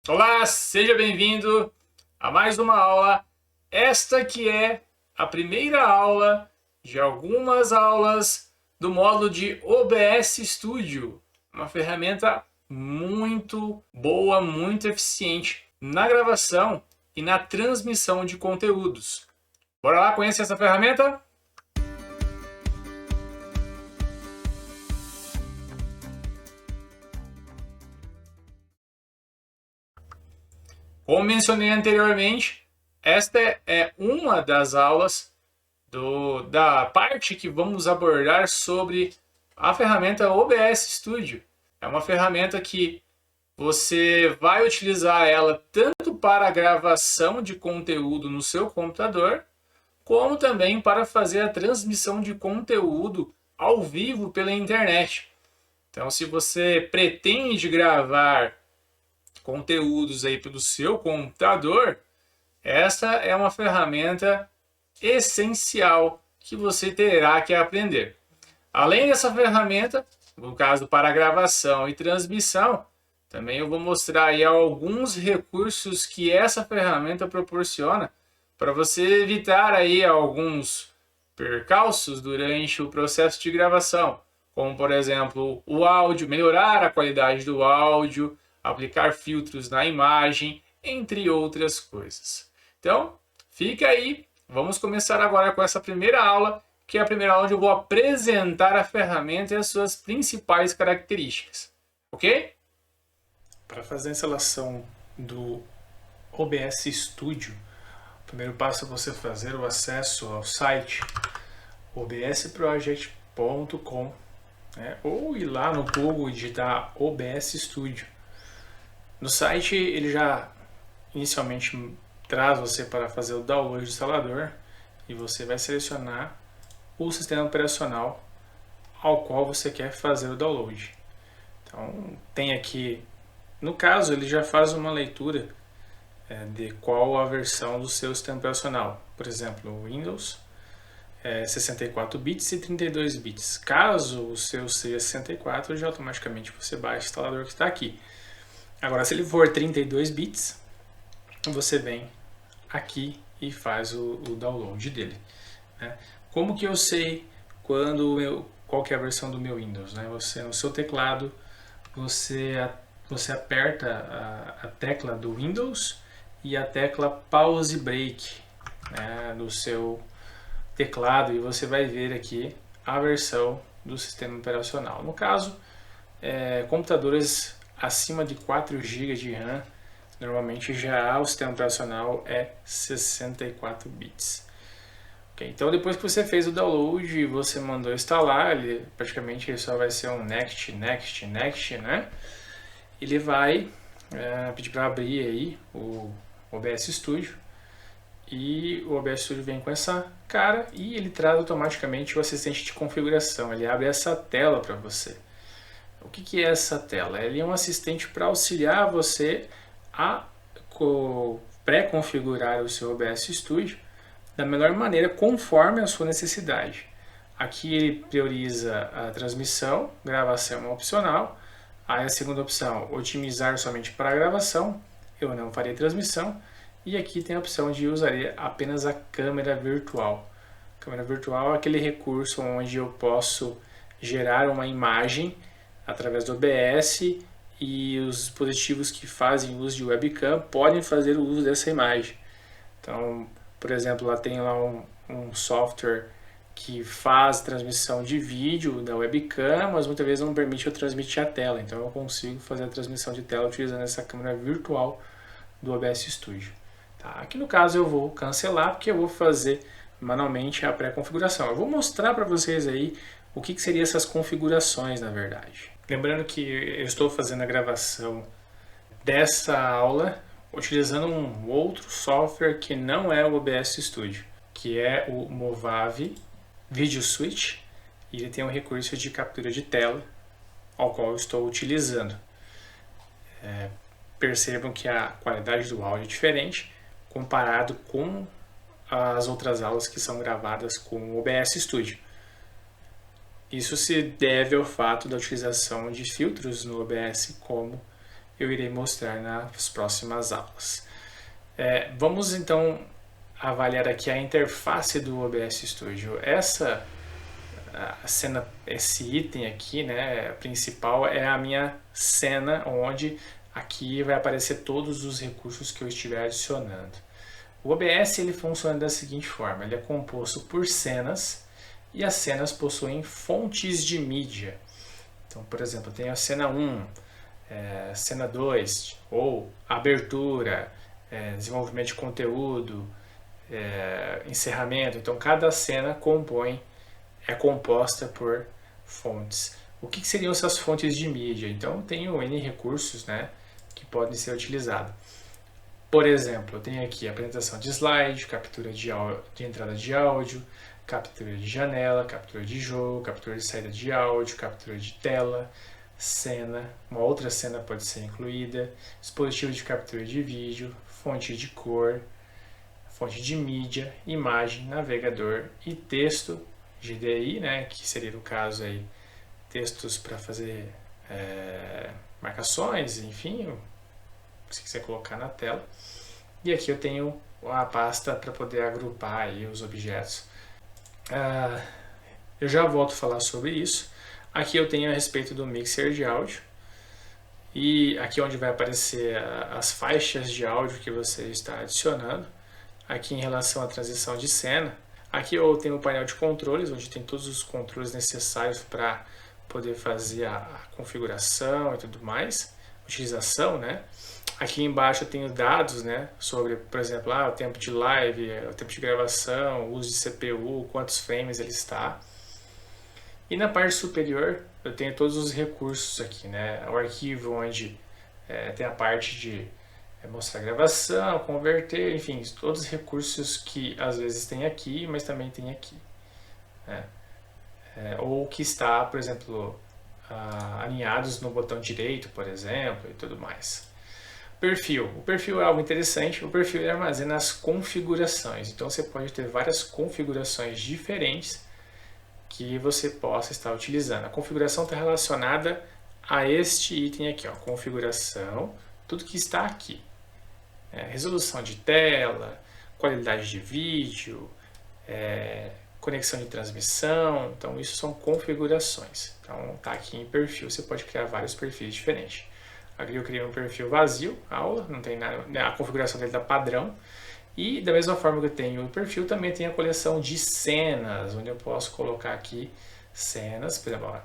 Olá, seja bem-vindo a mais uma aula. Esta que é a primeira aula de algumas aulas do módulo de OBS Studio, uma ferramenta muito boa, muito eficiente na gravação e na transmissão de conteúdos. Bora lá conhecer essa ferramenta? Como mencionei anteriormente, esta é uma das aulas da parte que vamos abordar sobre a ferramenta OBS Studio. É uma ferramenta que você vai utilizar ela tanto para a gravação de conteúdo no seu computador, como também para fazer a transmissão de conteúdo ao vivo pela internet. Então, se você pretende gravar conteúdos aí pelo seu computador, essa é uma ferramenta essencial que você terá que aprender. Além dessa ferramenta, no caso para gravação e transmissão, também eu vou mostrar aí alguns recursos que essa ferramenta proporciona para você evitar aí alguns percalços durante o processo de gravação, como por exemplo o áudio, melhorar a qualidade do áudio, aplicar filtros na imagem, entre outras coisas. Então, fica aí, vamos começar agora com essa primeira aula, que é a primeira aula onde eu vou apresentar a ferramenta e as suas principais características, ok? Para fazer a instalação do OBS Studio, o primeiro passo é você fazer o acesso ao site obsproject.com, né? Ou ir lá no Google e digitar OBS Studio. No site ele já inicialmente traz você para fazer o download do instalador e você vai selecionar o sistema operacional ao qual você quer fazer o download. Então tem aqui, no caso ele já faz uma leitura de qual a versão do seu sistema operacional. Por exemplo, o Windows 64 bits e 32 bits. Caso o seu seja 64, já automaticamente você baixa o instalador que está aqui. Agora, se ele for 32 bits, você vem aqui e faz o download dele, né? Como que eu sei qual que é a versão do meu Windows, né? Você, no seu teclado, você aperta a tecla do Windows e a tecla Pause Break, né, do seu teclado, e você vai ver aqui a versão do sistema operacional. No caso, computadores acima de 4 GB de RAM, normalmente já o sistema operacional é 64 bits. Okay, então depois que você fez o download e você mandou instalar, ele praticamente só vai ser um next, next, next, né? Ele vai pedir para abrir aí o OBS Studio, e o OBS Studio vem com essa cara e ele traz automaticamente o assistente de configuração. Ele abre essa tela para você. O que é essa tela? Ele é um assistente para auxiliar você a pré-configurar o seu OBS Studio da melhor maneira, conforme a sua necessidade. Aqui ele prioriza a transmissão, gravação é opcional. Aí a segunda opção, otimizar somente para a gravação, eu não farei transmissão. E aqui tem a opção de usar apenas a câmera virtual. A câmera virtual é aquele recurso onde eu posso gerar uma imagem através do OBS e os dispositivos que fazem uso de webcam podem fazer o uso dessa imagem. Então, por exemplo, lá tem um software que faz transmissão de vídeo da webcam, mas muitas vezes não permite eu transmitir a tela. Então eu consigo fazer a transmissão de tela utilizando essa câmera virtual do OBS Studio. Tá? Aqui no caso eu vou cancelar porque eu vou fazer manualmente a pré-configuração. Eu vou mostrar para vocês aí o que seriam essas configurações na verdade. Lembrando que eu estou fazendo a gravação dessa aula utilizando um outro software que não é o OBS Studio, que é o Movavi Video Switch, e ele tem um recurso de captura de tela, ao qual eu estou utilizando. Percebam que a qualidade do áudio é diferente comparado com as outras aulas que são gravadas com o OBS Studio. Isso se deve ao fato da utilização de filtros no OBS, como eu irei mostrar nas próximas aulas. Vamos então avaliar aqui a interface do OBS Studio. Esse item aqui, né, principal, é a minha cena, onde aqui vai aparecer todos os recursos que eu estiver adicionando. O OBS ele funciona da seguinte forma: ele é composto por cenas e as cenas possuem fontes de mídia. Então, por exemplo, eu tenho a cena 1, cena 2, ou abertura, desenvolvimento de conteúdo, encerramento. Então, cada cena é composta por fontes. O que seriam essas fontes de mídia? Então, eu tenho N recursos, né, que podem ser utilizados. Por exemplo, eu tenho aqui apresentação de slide, captura de entrada de áudio, captura de janela, captura de jogo, captura de saída de áudio, captura de tela, cena, uma outra cena pode ser incluída, dispositivo de captura de vídeo, fonte de cor, fonte de mídia, imagem, navegador e texto, GDI, né, que seria no caso aí textos para fazer marcações, enfim, se quiser colocar na tela. E aqui eu tenho a pasta para poder agrupar aí os objetos. Eu já volto a falar sobre isso. Aqui eu tenho a respeito do mixer de áudio. E aqui onde vai aparecer as faixas de áudio que você está adicionando. Aqui em relação à transição de cena. Aqui eu tenho o painel de controles, onde tem todos os controles necessários para poder fazer a configuração e tudo mais. Utilização, né? Aqui embaixo eu tenho dados, né, sobre, por exemplo, o tempo de live, o tempo de gravação, o uso de CPU, quantos frames ele está. E na parte superior eu tenho todos os recursos aqui, né, o arquivo onde tem a parte de mostrar a gravação, converter, enfim, todos os recursos que às vezes tem aqui, mas também tem aqui. Né? Ou que está, por exemplo, alinhados no botão direito, por exemplo, e tudo mais. Perfil. O perfil é algo interessante. O perfil armazena as configurações. Então você pode ter várias configurações diferentes que você possa estar utilizando. A configuração está relacionada a este item aqui, ó, configuração, tudo que está aqui. Resolução de tela, qualidade de vídeo, conexão de transmissão. Então isso são configurações. Então está aqui em perfil, você pode criar vários perfis diferentes. Aqui eu criei um perfil vazio, aula, não tem nada, a configuração dele está padrão. E da mesma forma que eu tenho o perfil, também tem a coleção de cenas, onde eu posso colocar aqui cenas. Por exemplo,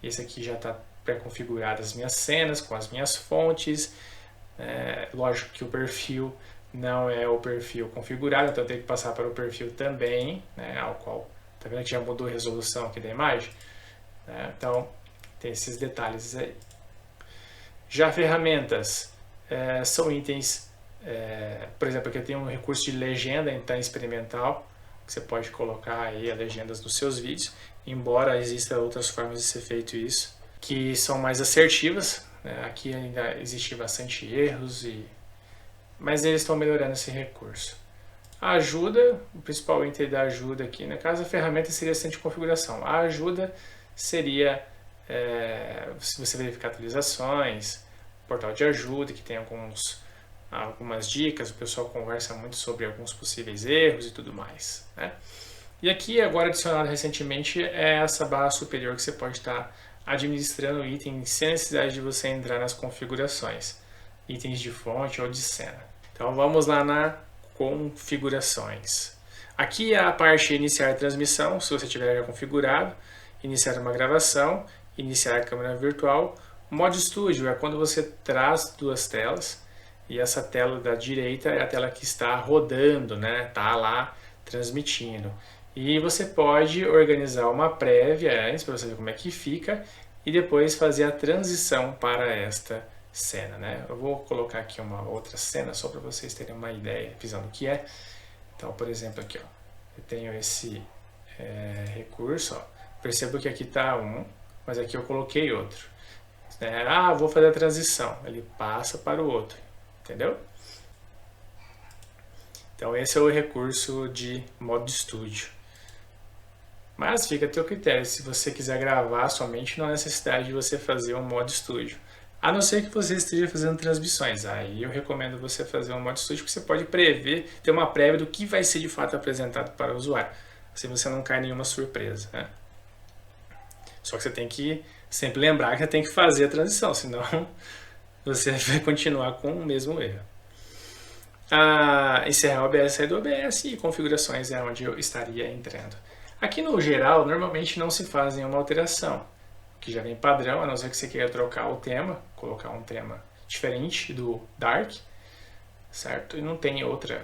esse aqui já está pré-configurado as minhas cenas, com as minhas fontes. Lógico que o perfil não é o perfil configurado, então eu tenho que passar para o perfil também, né, ao qual, tá vendo que já mudou a resolução aqui da imagem? Então, tem esses detalhes aí. Já ferramentas são itens, por exemplo, aqui eu tenho um recurso de legenda, então experimental, que você pode colocar aí as legendas nos seus vídeos, embora existam outras formas de ser feito isso, que são mais assertivas, né? Aqui ainda existe bastante erros, mas eles estão melhorando esse recurso. A ajuda, o principal item da ajuda aqui, no caso a ferramenta seria assistente de configuração. A ajuda seria se você verificar atualizações, portal de ajuda que tem algumas dicas, o pessoal conversa muito sobre alguns possíveis erros e tudo mais, né? E aqui agora adicionado recentemente é essa barra superior que você pode estar administrando o item sem necessidade de você entrar nas configurações, itens de fonte ou de cena. Então vamos lá na configurações. Aqui é a parte iniciar a transmissão, se você tiver já configurado, iniciar uma gravação, iniciar a câmera virtual. O modo estúdio é quando você traz duas telas e essa tela da direita é a tela que está rodando, né? Tá lá transmitindo. E você pode organizar uma prévia antes para você ver como é que fica e depois fazer a transição para esta cena, né? Eu vou colocar aqui uma outra cena só para vocês terem uma ideia, visão do que é. Então, por exemplo, aqui, ó, eu tenho esse recurso, ó. Percebo que aqui está um, mas aqui eu coloquei outro. Vou fazer a transição. Ele passa para o outro, entendeu? Então esse é o recurso de modo estúdio. Mas fica a teu critério, se você quiser gravar somente, não há necessidade de você fazer um modo estúdio. A não ser que você esteja fazendo transmissões. Aí eu recomendo você fazer um modo estúdio, porque você pode prever, ter uma prévia do que vai ser de fato apresentado para o usuário. Assim você não cai em nenhuma surpresa, né? Só que você tem que sempre lembrar que você tem que fazer a transição, senão você vai continuar com o mesmo erro. Encerrar o OBS, sair do OBS e configurações é onde eu estaria entrando. Aqui no geral, normalmente não se faz nenhuma alteração, que já vem padrão, a não ser que você queira trocar o tema, colocar um tema diferente do Dark, certo? E não tem outra,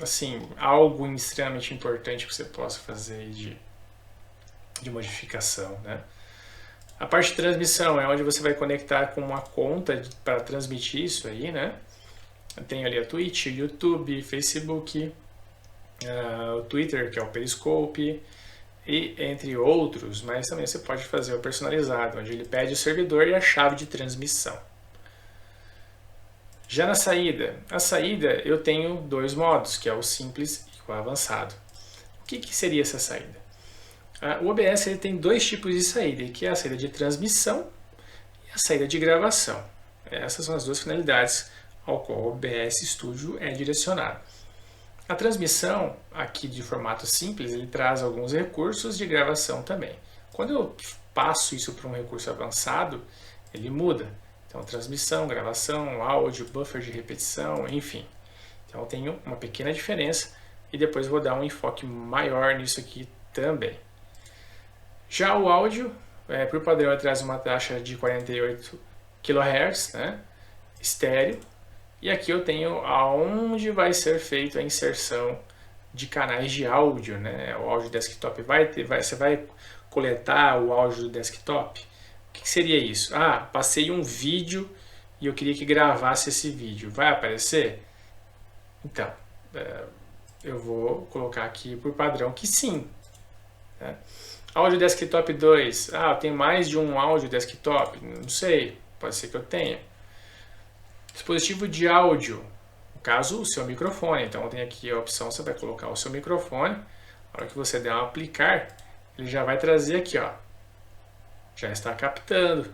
assim, algo extremamente importante que você possa fazer de modificação, né? A parte de transmissão é onde você vai conectar com uma conta para transmitir isso aí, né? Tem ali a Twitch, YouTube, Facebook, o Twitter, que é o Periscope, e entre outros, mas também você pode fazer o personalizado, onde ele pede o servidor e a chave de transmissão. Já na saída, a saída eu tenho dois modos, que é o simples e o avançado. O que seria essa saída? O OBS ele tem dois tipos de saída, que é a saída de transmissão e a saída de gravação. Essas são as duas finalidades ao qual o OBS Studio é direcionado. A transmissão, aqui de formato simples, ele traz alguns recursos de gravação também. Quando eu passo isso para um recurso avançado, ele muda. Então, transmissão, gravação, áudio, buffer de repetição, enfim. Então, tem uma pequena diferença e depois vou dar um enfoque maior nisso aqui também. Já o áudio, por padrão, ele traz uma taxa de 48 kHz, né, estéreo. E aqui eu tenho aonde vai ser feita a inserção de canais de áudio, né? O áudio desktop você vai coletar o áudio do desktop. O que seria isso? Passei um vídeo e eu queria que gravasse esse vídeo. Vai aparecer? Então, eu vou colocar aqui por padrão que sim. Né? Áudio desktop 2. Tem mais de um áudio desktop? Não sei, pode ser que eu tenha. Dispositivo de áudio, no caso o seu microfone. Então tem aqui a opção, você vai colocar o seu microfone. Na hora que você der um aplicar, ele já vai trazer aqui, ó. Já está captando.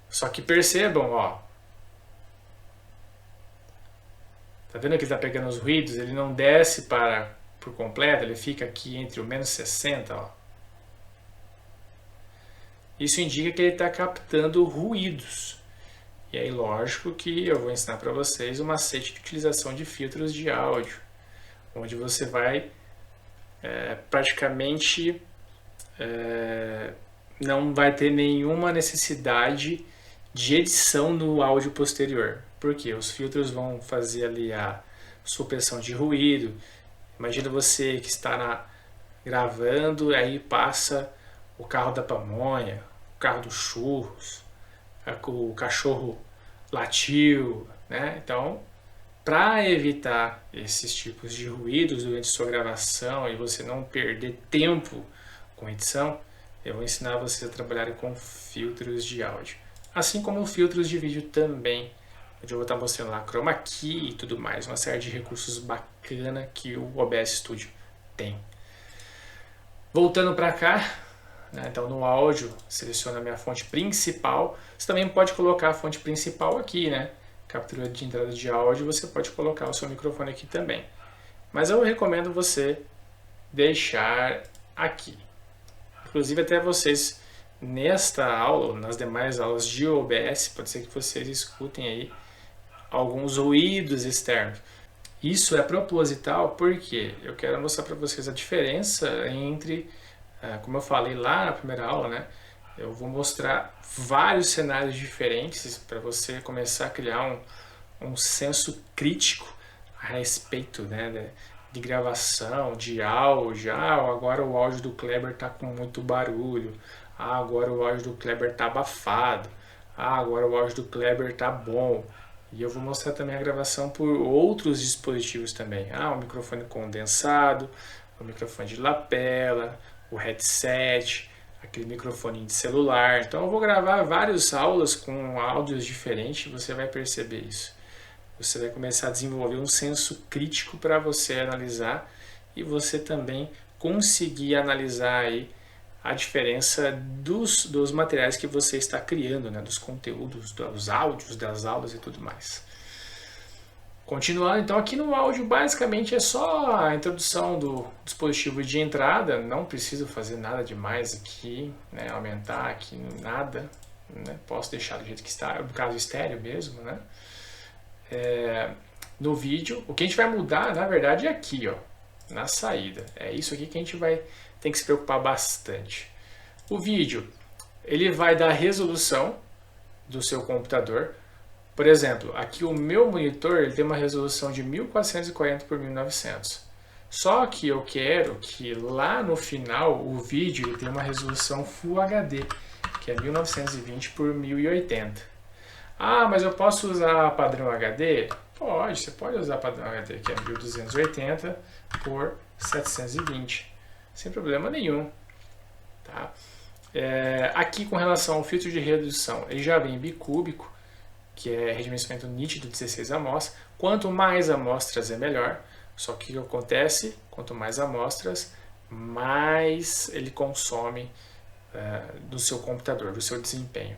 Só que percebam, ó. Tá vendo que ele está pegando os ruídos? Ele não desce por completo, ele fica aqui entre o menos 60, ó. Isso indica que ele está captando ruídos. E aí, lógico que eu vou ensinar para vocês um macete de utilização de filtros de áudio, onde você vai praticamente não vai ter nenhuma necessidade de edição no áudio posterior. Porque os filtros vão fazer ali a supressão de ruído. Imagina você que está gravando, aí passa o carro da pamonha, o carro dos churros, o cachorro latiu, né? Então, para evitar esses tipos de ruídos durante sua gravação e você não perder tempo com edição, eu vou ensinar vocês a trabalharem com filtros de áudio, assim como filtros de vídeo também, onde eu vou estar mostrando lá chroma key e tudo mais, uma série de recursos bacana que o OBS Studio tem. Voltando para cá, então no áudio, seleciona a minha fonte principal. Você também pode colocar a fonte principal aqui, né? Captura de entrada de áudio, você pode colocar o seu microfone aqui também. Mas eu recomendo você deixar aqui. Inclusive até vocês, nesta aula, ou nas demais aulas de OBS, pode ser que vocês escutem aí alguns ruídos externos. Isso é proposital porque eu quero mostrar para vocês a diferença entre, como eu falei lá na primeira aula, né? Eu vou mostrar vários cenários diferentes para você começar a criar um senso crítico a respeito, né, de gravação, de áudio. Agora o áudio do Kleber está com muito barulho. Agora o áudio do Kleber está abafado. Agora o áudio do Kleber está bom. E eu vou mostrar também a gravação por outros dispositivos também. O microfone condensado, o microfone de lapela, o headset, aquele microfone de celular. Então eu vou gravar várias aulas com áudios diferentes, você vai perceber isso. Você vai começar a desenvolver um senso crítico para você analisar e você também conseguir analisar aí a diferença dos materiais que você está criando, né? Dos conteúdos, dos áudios, das aulas e tudo mais. Continuando, então aqui no áudio basicamente é só a introdução do dispositivo de entrada, não preciso fazer nada demais aqui, né? Aumentar aqui nada, né? Posso deixar do jeito que está, no caso estéreo mesmo, né? No vídeo, o que a gente vai mudar na verdade é aqui, ó, na saída, é isso aqui que a gente tem que se preocupar bastante. O vídeo, ele vai dar a resolução do seu computador. Por exemplo, aqui o meu monitor ele tem uma resolução de 1440 por 1900. Só que eu quero que lá no final o vídeo ele tenha uma resolução Full HD, que é 1920 por 1080. Ah, mas eu posso usar padrão HD? Pode, você pode usar padrão HD, que é 1280 por 720, sem problema nenhum. Tá? Aqui com relação ao filtro de redução, ele já vem bicúbico, que é redimensionamento nítido de 16 amostras. Quanto mais amostras é melhor, só que o que acontece? Quanto mais amostras, mais ele consome do seu computador, do seu desempenho.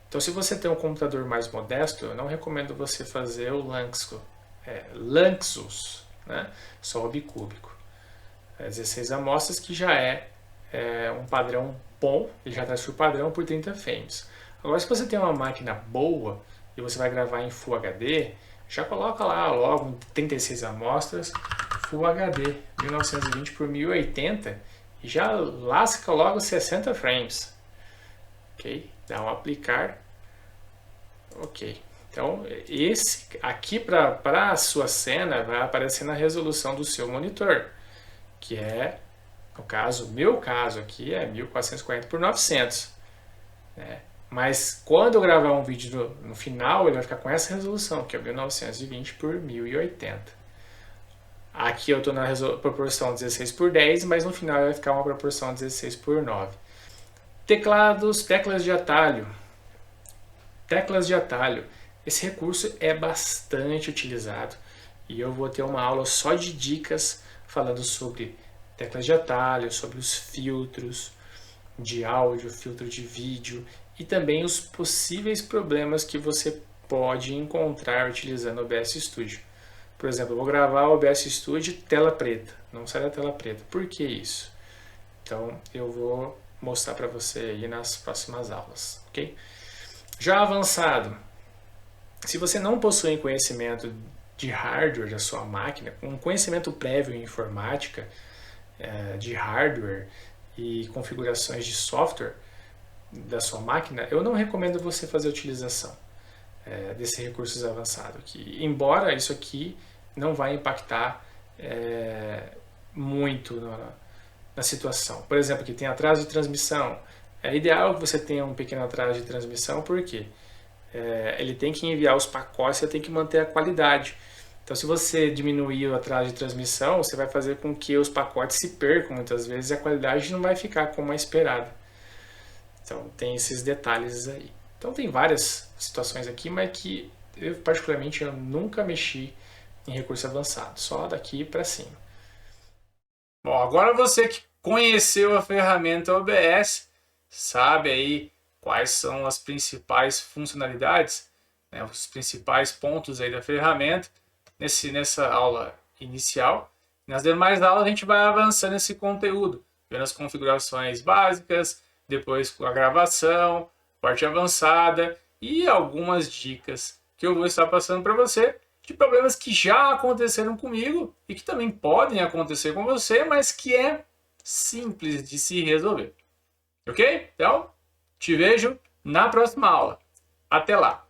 Então, se você tem um computador mais modesto, eu não recomendo você fazer o Lanxus, né? Só o bicúbico. 16 amostras, que já é um padrão bom, ele já traz o padrão por 30 frames. Agora, se você tem uma máquina boa e você vai gravar em Full HD, já coloca lá logo 36 amostras, Full HD, 1920 por 1080, e já lasca logo 60 frames. Ok? Dá um aplicar. Ok. Então, esse aqui para a sua cena vai aparecer na resolução do seu monitor, que é, no caso, meu caso aqui é 1440 por 900. Né? Mas quando eu gravar um vídeo no final, ele vai ficar com essa resolução, que é 1920 por 1080. Aqui eu estou na proporção 16 por 10, mas no final vai ficar uma proporção 16 por 9. Teclas de atalho. Teclas de atalho. Esse recurso é bastante utilizado e eu vou ter uma aula só de dicas falando sobre teclas de atalho, sobre os filtros de áudio, filtro de vídeo e também os possíveis problemas que você pode encontrar utilizando o OBS Studio. Por exemplo, eu vou gravar o OBS Studio tela preta, não sai da tela preta. Por que isso? Então eu vou mostrar para você aí nas próximas aulas, ok? Já avançado, se você não possui conhecimento de hardware da sua máquina, um conhecimento prévio em informática, de hardware e configurações de software da sua máquina, eu não recomendo você fazer a utilização desses recursos avançados. Que, embora isso aqui não vai impactar muito na situação. Por exemplo, que tem atraso de transmissão. É ideal que você tenha um pequeno atraso de transmissão, porque ele tem que enviar os pacotes, você tem que manter a qualidade. Então, se você diminuir o atraso de transmissão, você vai fazer com que os pacotes se percam muitas vezes e a qualidade não vai ficar como é esperada. Então, tem esses detalhes aí. Então, tem várias situações aqui, mas que eu, particularmente, eu nunca mexi em recurso avançado, só daqui para cima. Bom, agora você que conheceu a ferramenta OBS, sabe aí quais são as principais funcionalidades, né, os principais pontos aí da ferramenta nessa aula inicial. Nas demais aulas a gente vai avançando esse conteúdo, vendo as configurações básicas, depois a gravação, parte avançada e algumas dicas que eu vou estar passando para você de problemas que já aconteceram comigo e que também podem acontecer com você, mas que é simples de se resolver. Ok? Então, te vejo na próxima aula. Até lá!